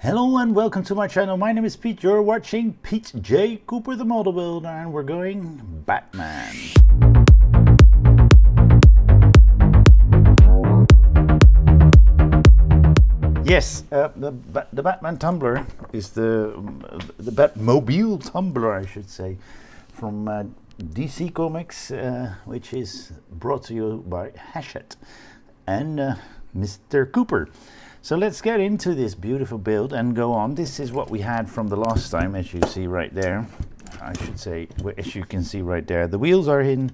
Hello and welcome to my channel. My name is Pete. You're watching Pete J. Cooper the Model Builder, and we're going Batman. Yes, the Batman tumbler is the Batmobile tumbler, I should say, from DC Comics, which is brought to you by Hachette and Mr. Cooper. So let's get into this beautiful build and go on. This is what we had from the last time, as you see right there. I should say, as you can see right there, the wheels are in,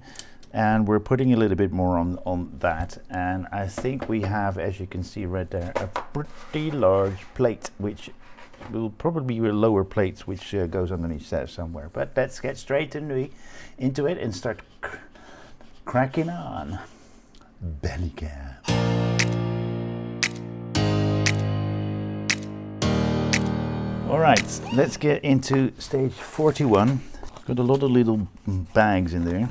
and we're putting a little bit more on that. And I think we have, as you can see right there, a pretty large plate, which will probably be lower plates, which goes underneath there somewhere. But let's get straight into it and start cracking on. Belly cam. All right, let's get into stage 41. Got a lot of little bags in there.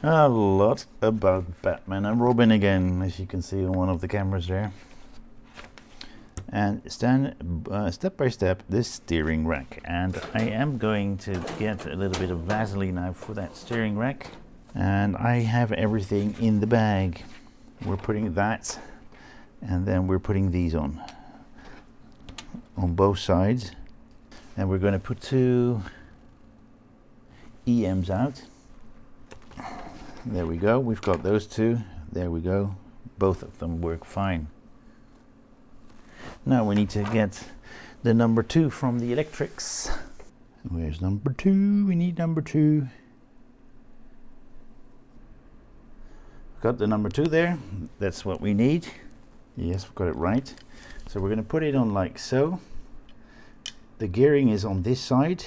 A lot about Batman and Robin again, as you can see on one of the cameras there. And step by step, this steering rack. And I am going to get a little bit of Vaseline now for that steering rack. And I have everything in the bag. We're putting that, and then we're putting these on both sides, and we're going to put two EMs out. There we go, we've got those two. There we go, both of them work fine. Now we need to get the number 2 from the electrics. Where's number 2? We need number 2. Got the number 2 there. That's what we need. Yes, we've got it right. So we're going to put it on like so. The gearing is on this side,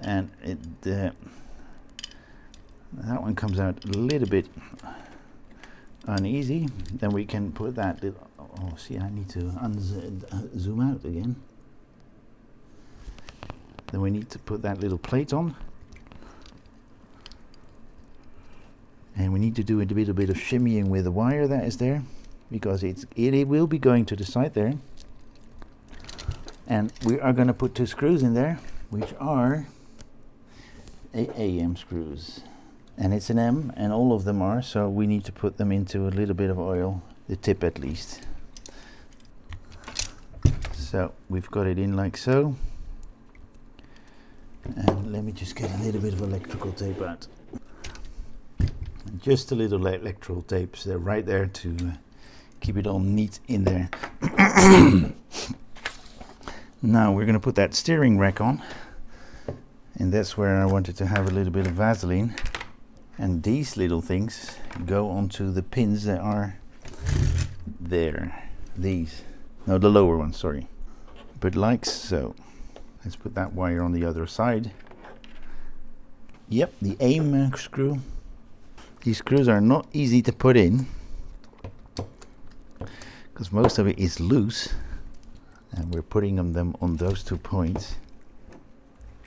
and that one comes out a little bit uneasy. Then we can put that little, oh see, I need to zoom out again. Then we need to put that little plate on, and we need to do a little bit of shimmying with the wire that is there, because it will be going to the side there. And we are going to put 2 screws in there, which are AM screws. And it's an M, and all of them are, so we need to put them into a little bit of oil, the tip at least. So we've got it in like so. And let me just get a little bit of electrical tape out. Just a little electrical tape, so they're right there to keep it all neat in there. Now we're going to put that steering rack on, and that's where I wanted to have a little bit of Vaseline. And these little things go onto the pins that are there. These, no, the lower ones, sorry. But like so. Let's put that wire on the other side. Yep, the AM screw. These screws are not easy to put in, because most of it is loose, and we're putting them on those 2 points.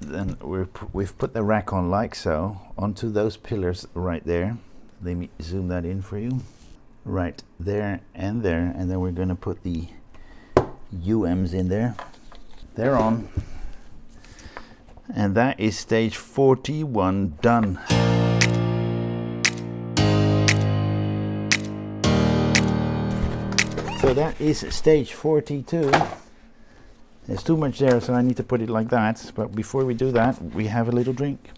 Then we've put the rack on like so onto those pillars right there. Let me zoom that in for you. Right there, and then we're going to put the UMs in there. They're on, and that is stage 41 done. So that is stage 42. There's too much there, so I need to put it like that. But before we do that, we have a little drink.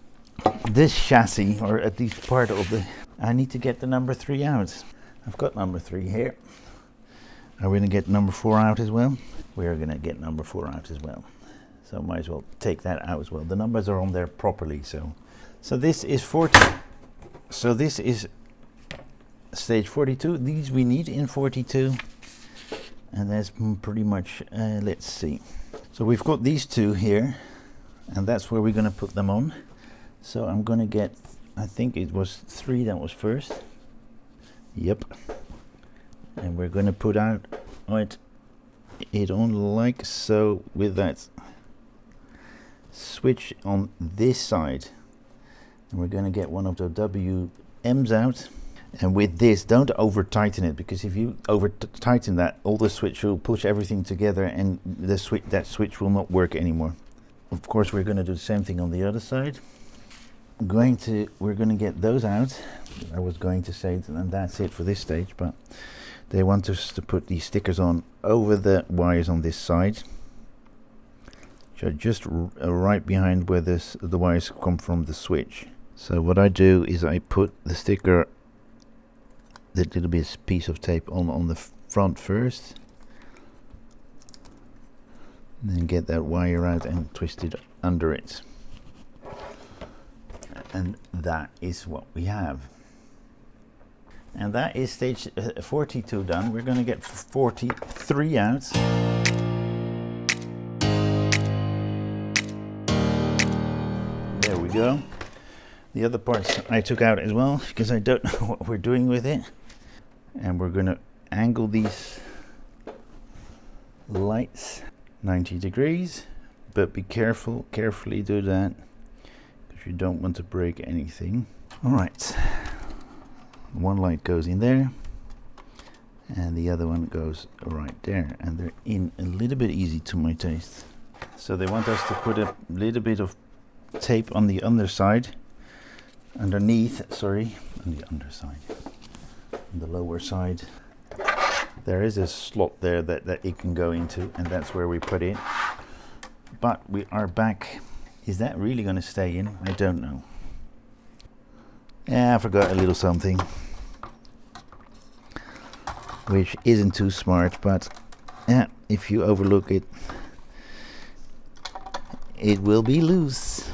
This chassis, or at least part of the, I need to get the number 3 out. I've got number 3 here. Are we going to get number 4 out as well? We're going to get number 4 out as well. So might as well take that out as well. The numbers are on there properly. So this is 40. So this is stage 42. These we need in 42. And that's pretty much, let's see. So we've got these 2 here, and that's where we're going to put them on. So I'm going to get, I think it was 3 that was first. Yep. And we're going to put out it on like so, with that switch on this side. And we're going to get one of the WMs out. And with this, don't over tighten it, because if you over tighten that, all the switch will push everything together and the that switch will not work anymore. Of course, we're going to do the same thing on the other side. We're going to get those out. I was going to say, and that's it for this stage, but they want us to put these stickers on over the wires on this side, which are just right behind where the wires come from the switch. So what I do is I put the sticker, that little bit piece of tape on the front first, and then get that wire out and twist it under it. And that is what we have. And that is stage 42 done. We're going to get 43 out. There we go. The other parts I took out as well, because I don't know what we're doing with it. And we're going to angle these lights 90 degrees, but be careful, carefully do that, because you don't want to break anything. All right. One light goes in there and the other one goes right there, and they're in a little bit easy to my taste. So they want us to put a little bit of tape on the underside, underneath, sorry, on the underside, on the lower side. There is a slot there that it can go into, and that's where we put it. But we are back. Is that really going to stay in? I don't know. Yeah, I forgot a little something, which isn't too smart, but yeah, if you overlook it, it will be loose.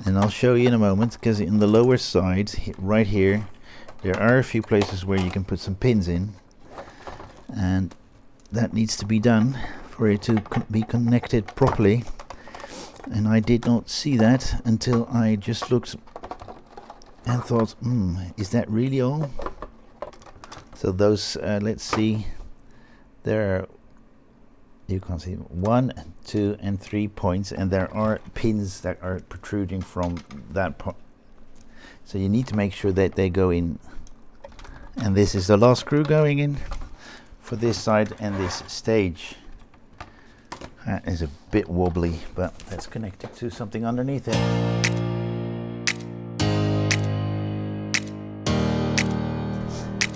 And I'll show you in a moment, because in the lower side, right here, there are a few places where you can put some pins in, and that needs to be done for it to be connected properly. And I did not see that until I just looked and thought, is that really all? So those, let's see, there are, you can see 1, 2 and 3 points, and there are pins that are protruding from that part. So you need to make sure that they go in. And this is the last screw going in for this side and this stage. That is a bit wobbly, but that's connected to something underneath it.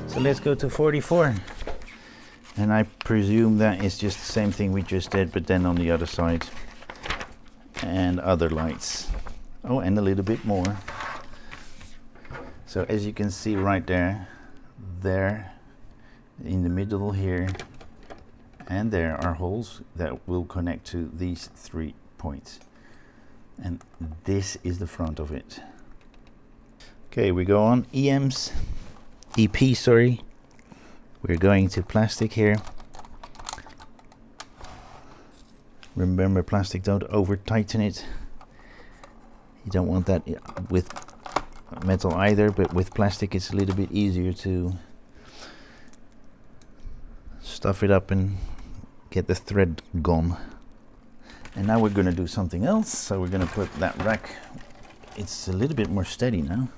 So let's go to 44. And I presume that is just the same thing we just did, but then on the other side. And other lights. Oh, and a little bit more. So as you can see right there, in the middle here, and there are holes that will connect to these 3 points. And this is the front of it. Okay, we go on EP, sorry. We're going to plastic here. Remember, plastic, don't over tighten it. You don't want that with metal either, but with plastic it's a little bit easier to stuff it up and get the thread gone. And now we're going to do something else. So we're going to put that rack, it's a little bit more steady now,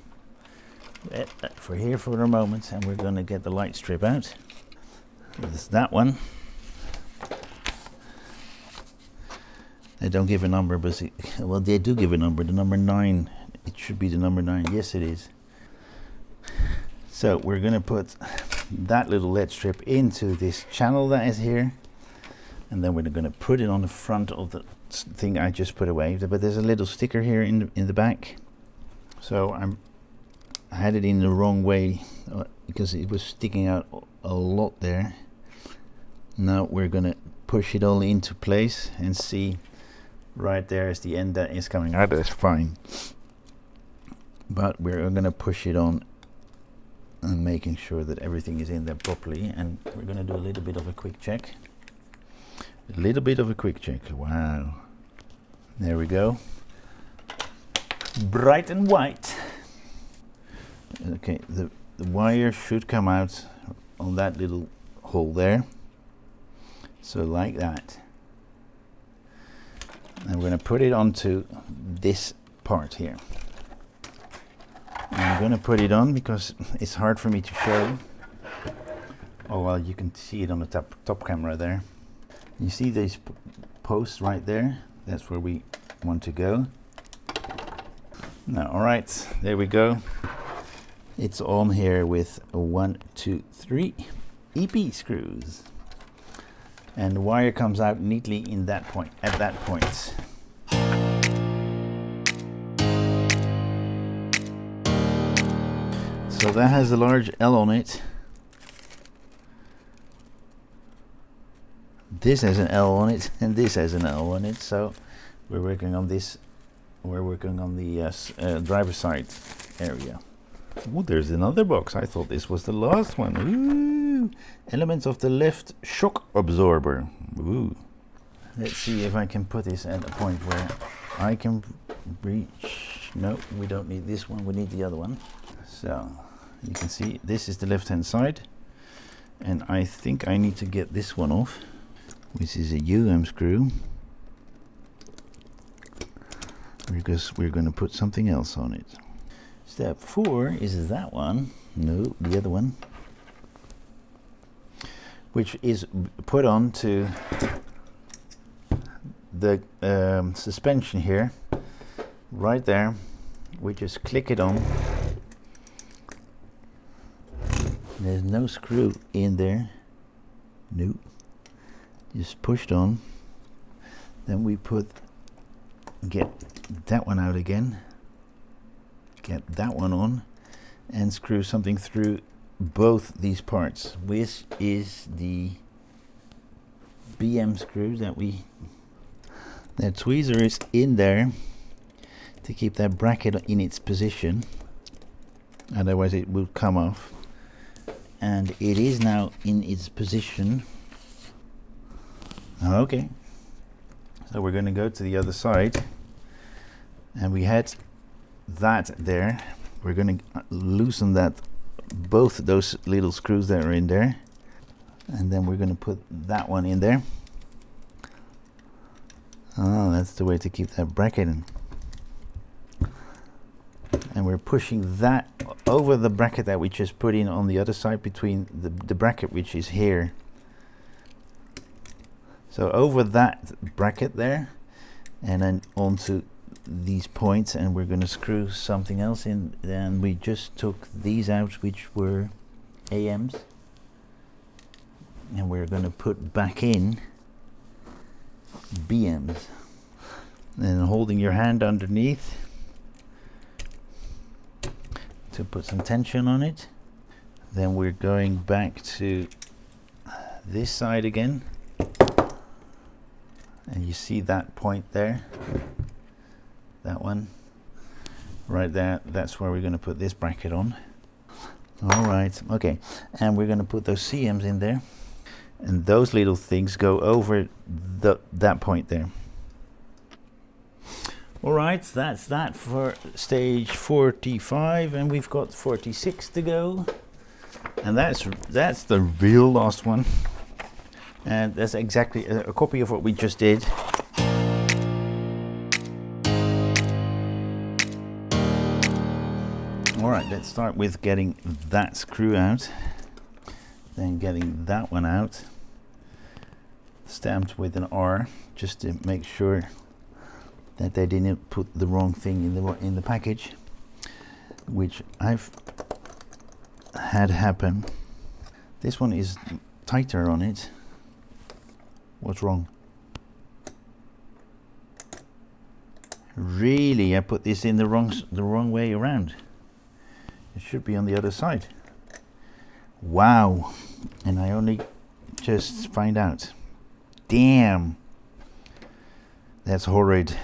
for here for a moment, and we're going to get the light strip out. There's that one. They don't give a number, but well, they do give a number, the number 9. It should be the number 9. Yes, it is. So we're going to put that little LED strip into this channel that is here, and then we're going to put it on the front of the thing I just put away. But there's a little sticker here in the back, so I had it in the wrong way because it was sticking out a lot there. Now we're going to push it all into place and see. Right there is the end that is coming out. That's fine, but we're going to push it on and making sure that everything is in there properly, and we're going to do a little bit of a quick check. Wow, there we go, bright and white. Okay, the wire should come out on that little hole there, so like that. And we're going to put it onto this part here. And gonna put it on because it's hard for me to show. Oh well, you can see it on the top camera there. You see these posts right there? That's where we want to go. Now, all right, there we go. It's on here with 1, 2, 3 EP screws, and the wire comes out neatly in that point. At that point. So that has a large L on it. This has an L on it, and this has an L on it. So we're working on this. We're working on the driver's side area. Oh, there's another box. I thought this was the last one. Ooh, elements of the left shock absorber. Ooh. Let's see if I can put this at a point where I can reach. No, we don't need this one. We need the other one. So you can see this is the left-hand side, and I think I need to get this one off, which is a UM screw, because we're going to put something else on it. Step 4 is that one. No, the other one, which is put on to the suspension here, right there. We just click it on. There's no screw in there. Nope. Just pushed on. Then we get that one out again. Get that one on, and screw something through both these parts, which is the BM screw that tweezer is in there to keep that bracket in its position, otherwise it will come off. And it is now in its position. Okay, so we're going to go to the other side, and we had that there. We're going to loosen that, both those little screws that are in there, and then we're going to put that one in there. Oh, that's the way to keep that bracket in. And we're pushing that over the bracket that we just put in on the other side, between the bracket which is here. So over that bracket there, and then onto these points, and we're going to screw something else in. Then we just took these out, which were AMs, and we're going to put back in BMs. And holding your hand underneath to put some tension on it. Then we're going back to this side again, and you see that point there, that one right there, that's where we're going to put this bracket on. All right, okay, and we're going to put those CMs in there, and those little things go over that point there. All right, that's that for stage 45, and we've got 46 to go, and that's the real last one, and that's exactly a copy of what we just did. All right, let's start with getting that screw out, then getting that one out, stamped with an R, just to make sure that they didn't put the wrong thing in the package, which I've had happen. This one is tighter on it. What's wrong? Really, I put this in the wrong way around. It should be on the other side. Wow, and I only just find out. Damn, that's horrid.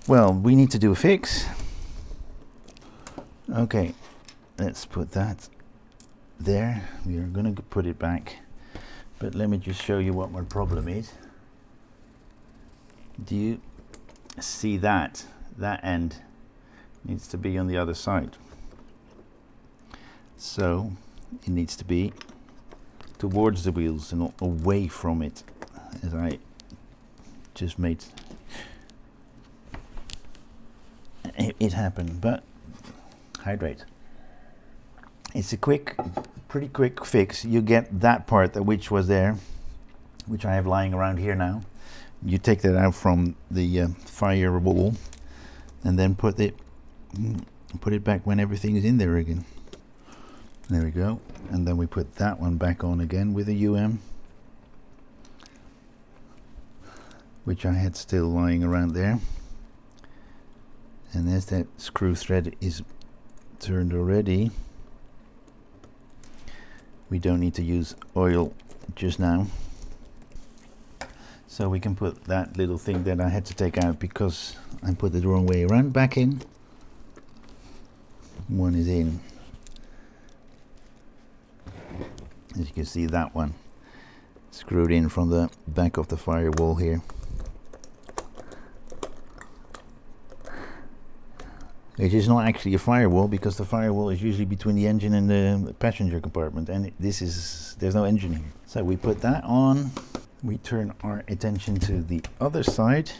Well, we need to do a fix. Okay, let's put that there. We are going to put it back, but let me just show you what my problem is. Do you see that? That end needs to be on the other side. So it needs to be towards the wheels and not away from it, as I just made. it happen, but hydrate. It's a pretty quick fix. You get that part which was there, which I have lying around here now. You take that out from the firewall and then put it back when everything is in there again. There we go. And then we put that one back on again with a which I had still lying around there. And as that screw thread is turned already, we don't need to use oil just now. So we can put that little thing that I had to take out because I put it the wrong way around back in. One is in. As you can see, that one screwed in from the back of the firewall here. It is not actually a firewall because the firewall is usually between the engine and the passenger compartment, and there's no engine here. So we put that on. We turn our attention to the other side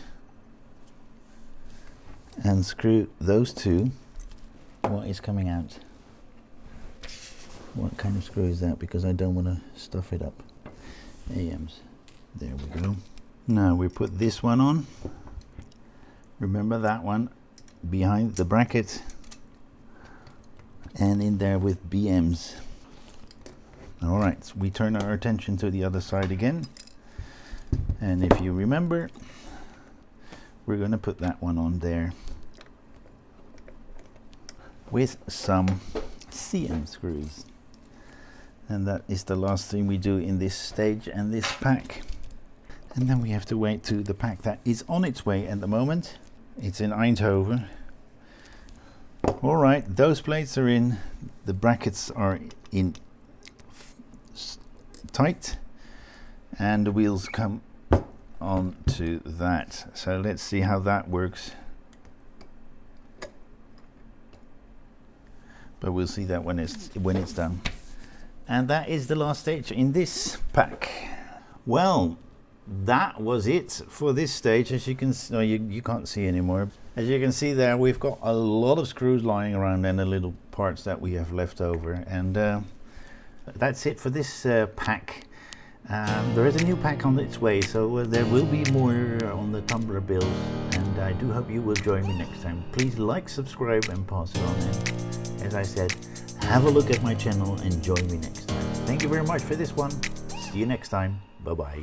and screw those two. What is coming out? What kind of screw is that? Because I don't want to stuff it up. AMs. There we go. Now we put this one on. Remember that one behind the bracket and in there with BMs. Alright, so we turn our attention to the other side again, and if you remember, we're going to put that one on there with some CM screws, and that is the last thing we do in this stage and this pack. And then we have to wait to the pack that is on its way at the moment. It's in Eindhoven. Alright, those plates are in, the brackets are in tight, and the wheels come on to that. So let's see how that works. But we'll see that when it's done. And that is the last stage in this pack. Well, that was it for this stage. As you can see, no, you can't see anymore. As you can see there, we've got a lot of screws lying around and the little parts that we have left over. And that's it for this pack. There is a new pack on its way, so there will be more on the Tumbler build. And I do hope you will join me next time. Please like, subscribe, and pass it on. And as I said, have a look at my channel and join me next time. Thank you very much for this one. See you next time. Bye-bye.